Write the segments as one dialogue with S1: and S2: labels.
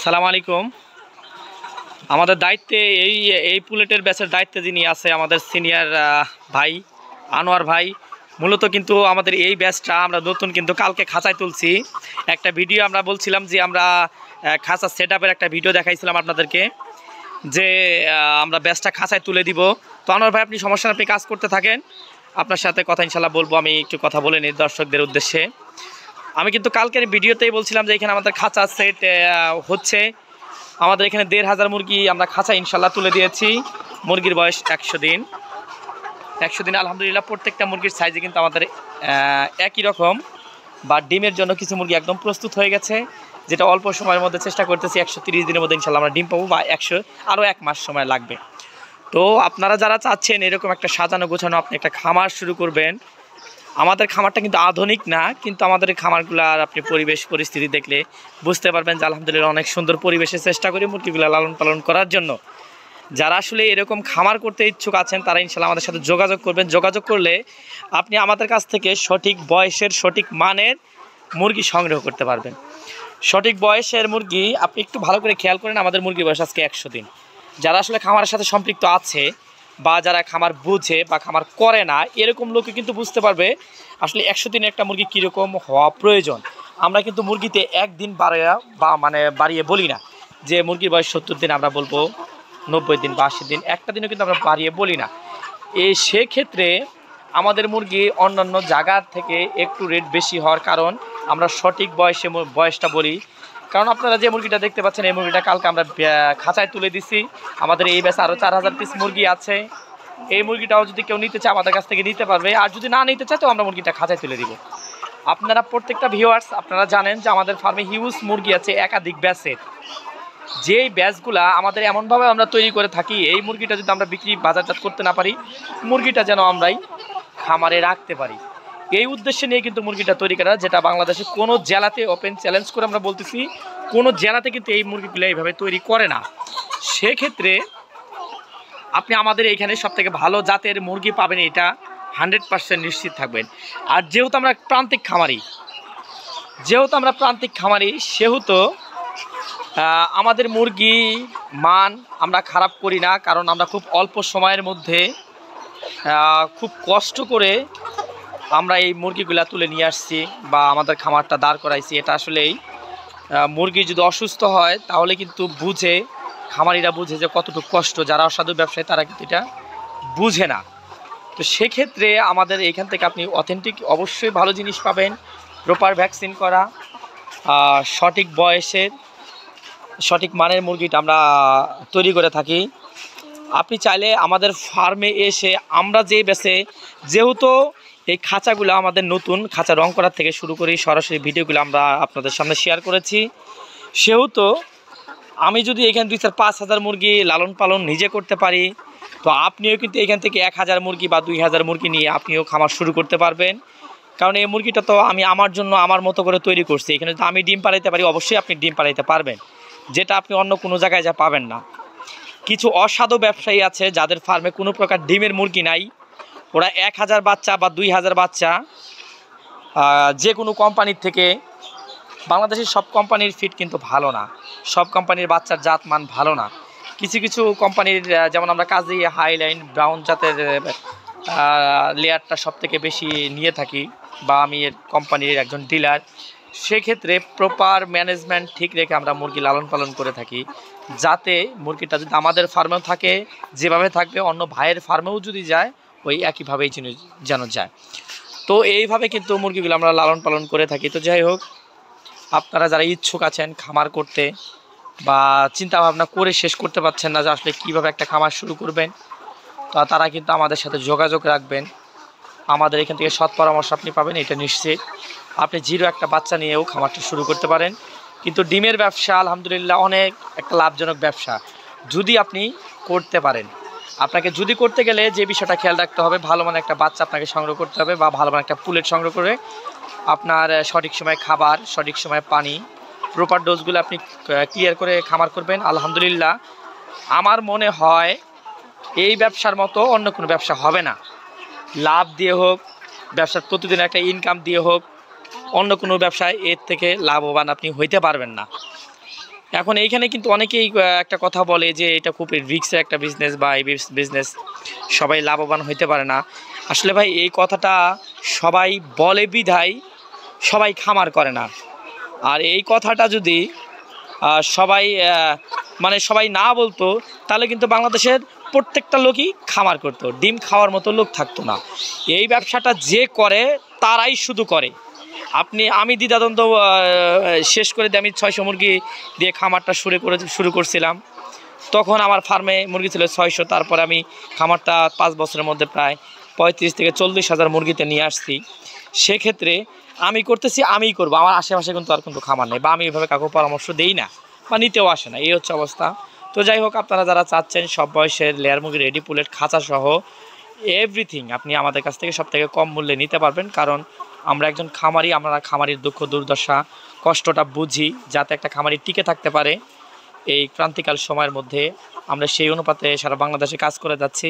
S1: আসসালামু আলাইকুম। আমাদের দায়িত্বে এই পুলেটের ব্যাচের দায়িত্বে যিনি আছে আমাদের সিনিয়র ভাই আনোয়ার ভাই। মূলত কিন্তু আমাদের এই ব্যাচটা আমরা নতুন কিন্তু কালকে খাঁচায় তুলছি। একটা ভিডিও আমরা বলছিলাম যে আমরা খাঁচা সেট আপের একটা ভিডিও দেখাইছিলাম আপনাদেরকে, যে আমরা ব্যাচটা খাঁচায় তুলে দিব। তো আনোয়ার ভাই, আপনি সমস্যা না, আপনি কাজ করতে থাকেন, আপনার সাথে কথা ইনশাল্লাহ বলবো। আমি একটু কথা বলে নিই দর্শকদের উদ্দেশ্যে। আমি কিন্তু কালকের ভিডিওতেই বলছিলাম যে এখানে আমাদের খাঁচা সেট হচ্ছে। আমাদের এখানে ১,৫০০ মুরগি আমরা খাঁচা ইনশাল্লাহ তুলে দিয়েছি। মুরগির বয়স ১০০ দিন। ১০০ দিন আলহামদুলিল্লাহ। প্রত্যেকটা মুরগির সাইজে কিন্তু আমাদের একই রকম, বা ডিমের জন্য কিছু মুরগি একদম প্রস্তুত হয়ে গেছে, যেটা অল্প সময়ের মধ্যে চেষ্টা করতেছি ১৩০ দিনের মধ্যে ইনশাল্লাহ আমরা ডিম পাবো, বা আরও ১ মাস সময় লাগবে। তো আপনারা যারা চাচ্ছেন এরকম একটা সাজানো গোছানো আপনি একটা খামার শুরু করবেন, আমাদের খামারটা কিন্তু আধুনিক না, কিন্তু আমাদের খামারগুলো আর আপনি পরিবেশ পরিস্থিতি দেখলে বুঝতে পারবেন যে আলহামদুলিল্লাহ অনেক সুন্দর পরিবেশে চেষ্টা করি মুরগিগুলো লালন পালন করার জন্য। যারা আসলে এরকম খামার করতে ইচ্ছুক আছেন তারা ইনশাল্লাহ আমাদের সাথে যোগাযোগ করবেন। যোগাযোগ করলে আপনি আমাদের কাছ থেকে সঠিক বয়সের সঠিক মানের মুরগি সংগ্রহ করতে পারবেন। সঠিক বয়সের মুরগি আপনি একটু ভালো করে খেয়াল করেন, আমাদের মুরগির বয়স আজকে ১০০ দিন। যারা আসলে খামারের সাথে সম্পৃক্ত আছে বা যারা খামার বুঝে বা খামার করে না, এরকম লোকে কিন্তু বুঝতে পারবে আসলে ১০০ দিনের একটা মুরগি কীরকম হওয়া প্রয়োজন। আমরা কিন্তু মুরগিতে একদিন বাড়িয়ে বলি না, যে মুরগির বয়স ৭০ দিন আমরা বলবো ৯০ দিন বা ৮০ দিন, একটা দিনও কিন্তু আমরা বাড়িয়ে বলি না। সেক্ষেত্রে আমাদের মুরগি অন্যান্য জায়গার থেকে একটু রেট বেশি হওয়ার কারণ আমরা সঠিক বয়সটা বলি। কারণ আপনারা যে মুরগিটা দেখতে পাচ্ছেন এই মুরগিটা কালকে আমরা খাঁচায় তুলে দিছি। আমাদের এই ব্যাচে আরও ৪,০০০ পিস মুরগি আছে। এই মুরগিটাও যদি কেউ নিতে চায় আমাদের কাছ থেকে নিতে পারবে, আর যদি না নিতে চায় তো আমরা মুরগিটা খাঁচায় তুলে দিব। আপনারা প্রত্যেকটা ভিউয়ার্স আপনারা জানেন যে আমাদের ফার্মে হিউজ মুরগি আছে একাধিক ব্যাচের। যেই ব্যাচগুলা আমাদের এমনভাবে আমরা তৈরি করে থাকি, এই মুরগিটা যদি আমরা বাজারজাত করতে না পারি, মুরগিটা যেন আমরাই খামারে রাখতে পারি, এই উদ্দেশ্যে নিয়ে কিন্তু মুরগিটা তৈরি করা। যেটা বাংলাদেশে কোনো জেলাতে ওপেন চ্যালেঞ্জ করে আমরা বলতেছি, কোনো জেলাতে কিন্তু এই মুরগিগুলো এইভাবে তৈরি করে না। সেক্ষেত্রে আপনি আমাদের এইখানে সবথেকে ভালো জাতের মুরগি পাবেন, এটা 100% নিশ্চিত থাকবেন। আর যেহেতু আমরা প্রান্তিক খামারি সেহেতু আমাদের মুরগি মান আমরা খারাপ করি না, কারণ আমরা খুব অল্প সময়ের মধ্যে খুব কষ্ট করে আমরা এই মুরগিগুলা তুলে নিয়ে আসছি বা আমাদের খামারটা দাঁড় করাইছি। এটা আসলেই মুরগি যদি অসুস্থ হয় তাহলে কিন্তু খামারিরা বুঝে যে কতটুকু কষ্ট। যারা অসাধু ব্যবসায়ী তারা কিন্তু এটা বুঝে না। তো সেক্ষেত্রে আমাদের এইখান থেকে আপনি অথেন্টিক অবশ্যই ভালো জিনিস পাবেন, প্রপার ভ্যাকসিন করা, সঠিক বয়সের সঠিক মানের মুরগিটা আমরা তৈরি করে থাকি। আপনি চাইলে আমাদের ফার্মে এসে আমরা যেহেতু এই খাঁচাগুলো আমাদের নতুন খাঁচা রং করার থেকে শুরু করি, সরাসরি ভিডিওগুলো আমরা আপনাদের সামনে শেয়ার করেছি, সেহেতু আমি যদি এখানে ২-৫ হাজার মুরগি লালন পালন নিজে করতে পারি, তো আপনিও কিন্তু এখান থেকে ১,০০০ মুরগি বা ২,০০০ মুরগি নিয়ে আপনিও খামার শুরু করতে পারবেন। কারণ এই মুরগিটা তো আমি আমার জন্য আমার মতো করে তৈরি করছি। এখানে যদি আমি ডিম পাড়াইতে পারি, অবশ্যই আপনি ডিম পাড়াইতে পারবেন, যেটা আপনি অন্য কোনো জায়গায় যা পাবেন না। কিছু অসাধু ব্যবসায়ী আছে যাদের ফার্মে কোনো প্রকার ডিমের মুরগি নাই, ওরা ১,০০০ বাচ্চা বা ২,০০০ বাচ্চা যে কোনো কোম্পানির থেকে, বাংলাদেশের সব কোম্পানির ফিড কিন্তু ভালো না, সব কোম্পানির বাচ্চার জাত মান ভালো না। কিছু কিছু কোম্পানির যেমন আমরা কাজী হাইলাইন ব্রাউন জাতের লেয়ারটা সব থেকে বেশি নিয়ে থাকি, বা আমি এর কোম্পানির একজন ডিলার। সেক্ষেত্রে প্রপার ম্যানেজমেন্ট ঠিক রেখে আমরা মুরগি লালন পালন করে থাকি, যাতে মুরগিটা যদি আমাদের ফার্মেও থাকে যেভাবে থাকবে, অন্য ভাইয়ের ফার্মেও যদি যায় ওই একইভাবেই যেন যায়। তো এইভাবে কিন্তু মুরগিগুলো আমরা লালন পালন করে থাকি। তো যাই হোক, আপনারা যারা ইচ্ছুক আছেন খামার করতে বা চিন্তা ভাবনা করে শেষ করতে পারছেন না যে আসলে কীভাবে একটা খামার শুরু করবেন, তো তারা কিন্তু আমাদের সাথে যোগাযোগ রাখবেন। আমাদের এখান থেকে সৎ পরামর্শ আপনি পাবেন, এটা নিশ্চিত। আপনি জিরো একটা বাচ্চা নিয়েও খামারটা শুরু করতে পারেন। কিন্তু ডিমের ব্যবসা আলহামদুলিল্লাহ অনেক একটা লাভজনক ব্যবসা, যদি আপনি করতে পারেন। আপনাকে যদি করতে গেলে যে বিষয়টা খেয়াল রাখতে হবে, ভালো মানের একটা বাচ্চা আপনাকে সংগ্রহ করতে হবে, বা ভালো মানের একটা পুলেট সংগ্রহ করে আপনার সঠিক সময় খাবার, সঠিক সময় পানি, প্রপার ডোজগুলো আপনি ক্লিয়ার করে খামার করবেন। আলহামদুলিল্লাহ আমার মনে হয় এই ব্যবসার মতো অন্য কোনো ব্যবসা হবে না। লাভ দিয়ে হোক, ব্যবসার প্রতিদিন একটা ইনকাম দিয়ে হোক, অন্য কোনো ব্যবসায় এর থেকে লাভবান আপনি হইতে পারবেন না। এখন এইখানে কিন্তু অনেকেই একটা কথা বলে যে এটা খুব রিস্কের একটা বিজনেস বা এই বিজনেস সবাই লাভবান হইতে পারে না। আসলে ভাই এই কথাটা সবাই বলে বিধায় সবাই খামার করে না। আর এই কথাটা যদি সবাই মানে সবাই না বলতো তাহলে কিন্তু বাংলাদেশের প্রত্যেকটা লোকই খামার করতো, ডিম খাওয়ার মতো লোক থাকতো না। এই ব্যবসাটা যে করে তারাই শুধু করে। আমি দ্বিধাদ্বন্দ্ব শেষ করে দিয়ে আমি 600 মুরগি দিয়ে খামারটা শুরু করছিলাম। তখন আমার ফার্মে মুরগি ছিল 600, তারপরে আমি খামারটা 5 বছরের মধ্যে প্রায় 35 থেকে 40,000 মুরগিতে নিয়ে আসছি। সেক্ষেত্রে আমি করতেছি, আমিই করবো, আমার আশেপাশে কিন্তু আর কিন্তু খামার নেই, বা আমি এভাবে কাউকে পরামর্শ দিই না বা নিতেও আসে না, এই হচ্ছে অবস্থা। তো যাই হোক, আপনারা যারা চাচ্ছেন সব বয়সের লেয়ার মুরগি রেডি পুলেট খাঁচা সহ এভরিথিং আপনি আমাদের কাছ থেকে সবথেকে কম মূল্যে নিতে পারবেন। কারণ আমরা একজন খামারি, আমরা খামারির দুঃখ দুর্দশা কষ্টটা বুঝি, যাতে একটা খামারি টিকে থাকতে পারে এই ক্রান্তিকাল সময়ের মধ্যে। আমরা সেই অনুপাতে সারা বাংলাদেশে কাজ করে যাচ্ছি।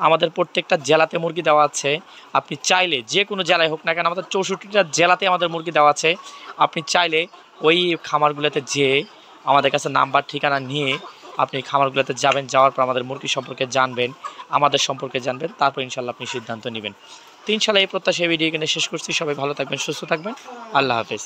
S1: আমাদের প্রত্যেকটা জেলাতে মুরগি দেওয়া আছে। আপনি চাইলে যে কোনো জেলায় হোক না কেন, আমাদের 64টা জেলাতে আমাদের মুরগি দেওয়া আছে। আপনি চাইলে ওই খামারগুলোতে যেয়ে আমাদের কাছে নাম্বার ঠিকানা নিয়ে আপনি খামারগুলোতে যাবেন, যাওয়ার পর আমাদের মুরগি সম্পর্কে জানবেন, আমাদের সম্পর্কে জানবেন, তারপর ইনশাল্লাহ আপনি সিদ্ধান্ত নেবেন। তো ইনশাল্লাহ এই প্রত্যাশা ভিডিও এখানে শেষ করছি। সবাই ভালো থাকবেন, সুস্থ থাকবেন, আল্লাহ হাফেজ।